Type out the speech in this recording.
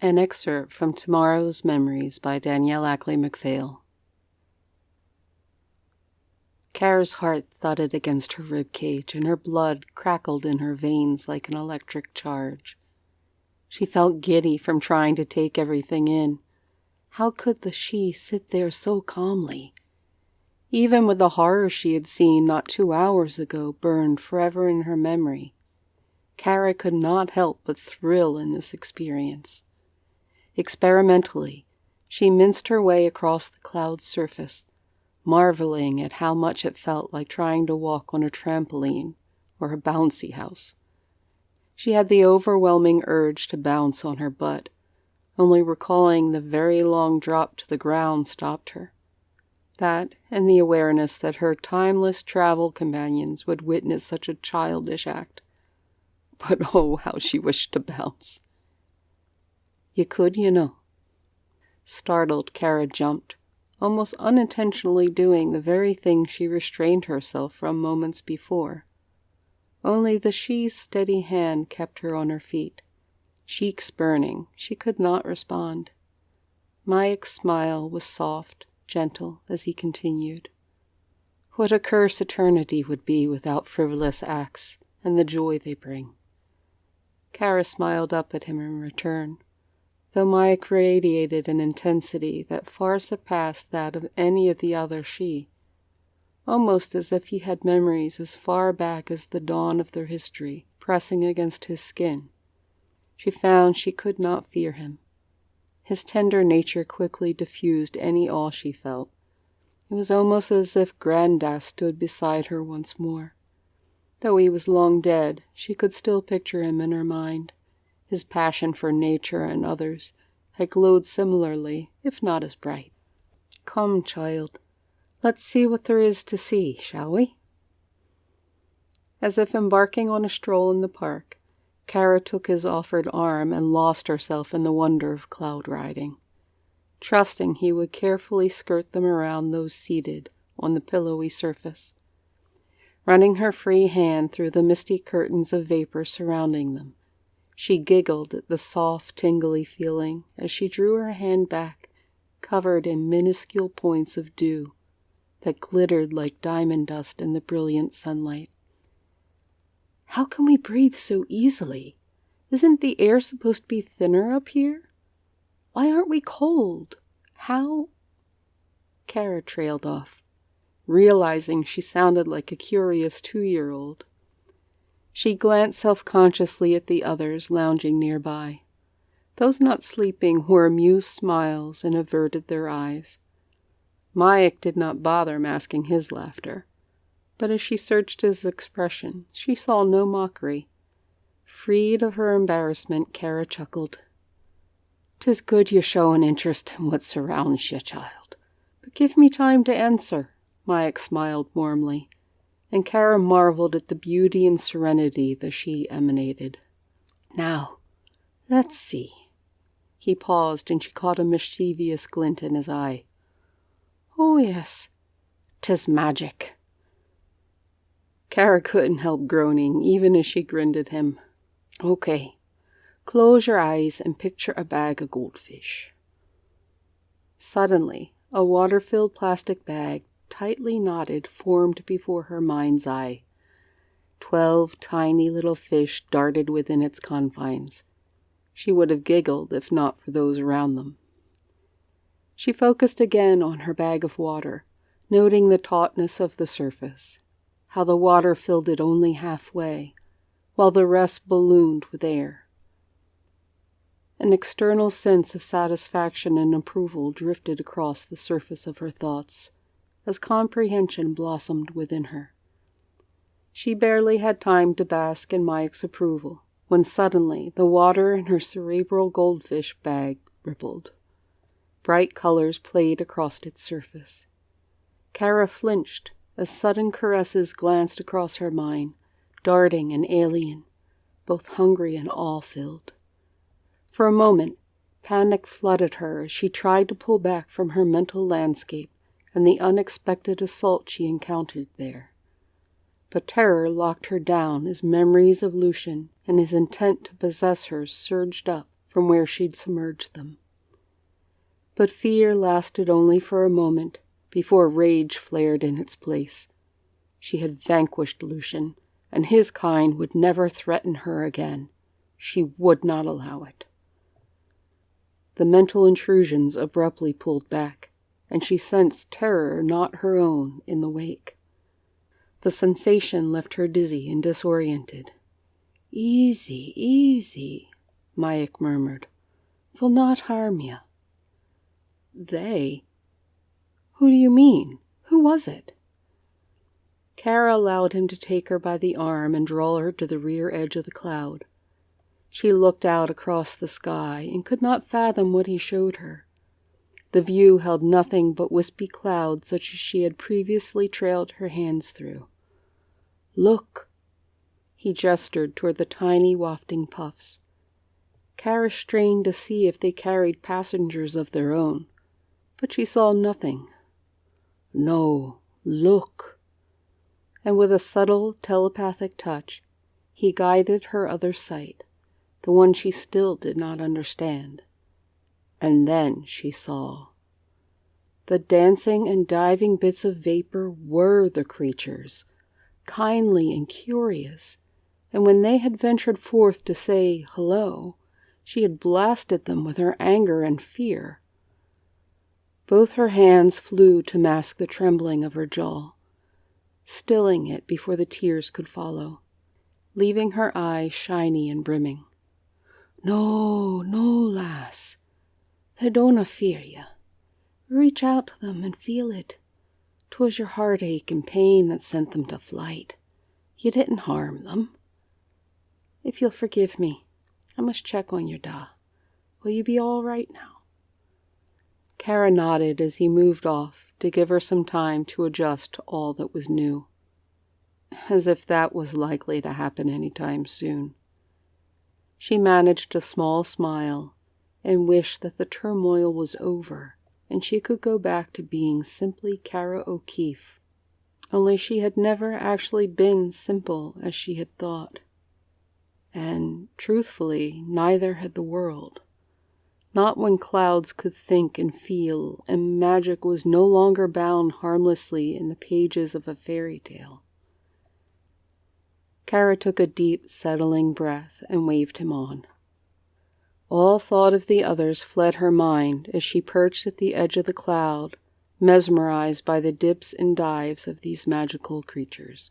An excerpt from Tomorrow's Memories by Danielle Ackley-McPhail. Kara's heart thudded against her ribcage, and her blood crackled in her veins like an electric charge. She felt giddy from trying to take everything in. How could the she sit there so calmly? Even with the horror she had seen not 2 hours ago burned forever in her memory, Kara could not help but thrill in this experience. Experimentally, she minced her way across the cloud's surface, marveling at how much it felt like trying to walk on a trampoline or a bouncy house. She had the overwhelming urge to bounce on her butt, only recalling the very long drop to the ground stopped her. That, and the awareness that her timeless travel companions would witness such a childish act. But oh, how she wished to bounce. You could, you know. Startled, Kara jumped, almost unintentionally doing the very thing she restrained herself from moments before. Only the she's steady hand kept her on her feet. Cheeks burning, she could not respond. Mayek's smile was soft, gentle, as he continued. What a curse eternity would be without frivolous acts and the joy they bring. Kara smiled up at him in return, though Mayek radiated an intensity that far surpassed that of any of the other she, almost as if he had memories as far back as the dawn of their history pressing against his skin. She found she could not fear him. His tender nature quickly diffused any awe she felt. It was almost as if Grandas stood beside her once more. Though he was long dead, she could still picture him in her mind. His passion for nature and others had glowed similarly, if not as bright. Come, child, let's see what there is to see, shall we? As if embarking on a stroll in the park, Kara took his offered arm and lost herself in the wonder of cloud riding, trusting he would carefully skirt them around those seated on the pillowy surface. Running her free hand through the misty curtains of vapor surrounding them, she giggled at the soft, tingly feeling as she drew her hand back, covered in minuscule points of dew that glittered like diamond dust in the brilliant sunlight. How can we breathe so easily? Isn't the air supposed to be thinner up here? Why aren't we cold? How? Kara trailed off, realizing she sounded like a curious 2-year-old. She glanced self-consciously at the others lounging nearby. Those not sleeping wore amused smiles and averted their eyes. Mayek did not bother masking his laughter, but as she searched his expression, she saw no mockery. Freed of her embarrassment, Kara chuckled. "'Tis good you show an interest in what surrounds you, child. But give me time to answer," Mayek smiled warmly, and Kara marveled at the beauty and serenity the she emanated. "Now, let's see." He paused, and she caught a mischievous glint in his eye. "Oh, yes, 'tis magic." Kara couldn't help groaning, even as she grinned at him. "Okay, close your eyes and picture a bag of goldfish." Suddenly, a water-filled plastic bag, tightly knotted, formed before her mind's eye. 12 tiny little fish darted within its confines. She would have giggled if not for those around them. She focused again on her bag of water, noting the tautness of the surface, how the water filled it only halfway, while the rest ballooned with air. An external sense of satisfaction and approval drifted across the surface of her thoughts, as comprehension blossomed within her. She barely had time to bask in Mayek's approval, when suddenly the water in her cerebral goldfish bag rippled. Bright colors played across its surface. Kara flinched as sudden caresses glanced across her mind, darting and alien, both hungry and awe-filled. For a moment, panic flooded her as she tried to pull back from her mental landscape and the unexpected assault she encountered there. But terror locked her down as memories of Lucian and his intent to possess her surged up, from where she'd submerged them. But fear lasted only for a moment before rage flared in its place. She had vanquished Lucian, and his kind would never threaten her again. She would not allow it. The mental intrusions abruptly pulled back, and she sensed terror not her own in the wake. The sensation left her dizzy and disoriented. "Easy, easy," Mayek murmured. "They'll not harm you." They? Who do you mean? Who was it? Kara allowed him to take her by the arm and draw her to the rear edge of the cloud. She looked out across the sky and could not fathom what he showed her. The view held nothing but wispy clouds such as she had previously trailed her hands through. "Look!" He gestured toward the tiny wafting puffs. Kara strained to see if they carried passengers of their own, but she saw nothing. "No, look!" And with a subtle telepathic touch, he guided her other sight, the one she still did not understand. And then she saw. The dancing and diving bits of vapor were the creatures, kindly and curious, and when they had ventured forth to say hello, she had blasted them with her anger and fear. Both her hands flew to mask the trembling of her jaw, stilling it before the tears could follow, leaving her eyes shiny and brimming. "No, no, lass. They don't fear you. Reach out to them and feel it. 'Twas your heartache and pain that sent them to flight. You didn't harm them. If you'll forgive me, I must check on your da. Will you be all right now?" Kara nodded as he moved off to give her some time to adjust to all that was new. As if that was likely to happen any time soon. She managed a small smile and wished that the turmoil was over and she could go back to being simply Kara O'Keefe. Only she had never actually been simple as she had thought. And, truthfully, neither had the world. Not when clouds could think and feel, and magic was no longer bound harmlessly in the pages of a fairy tale. Kara took a deep, settling breath and waved him on. All thought of the others fled her mind as she perched at the edge of the cloud, mesmerized by the dips and dives of these magical creatures.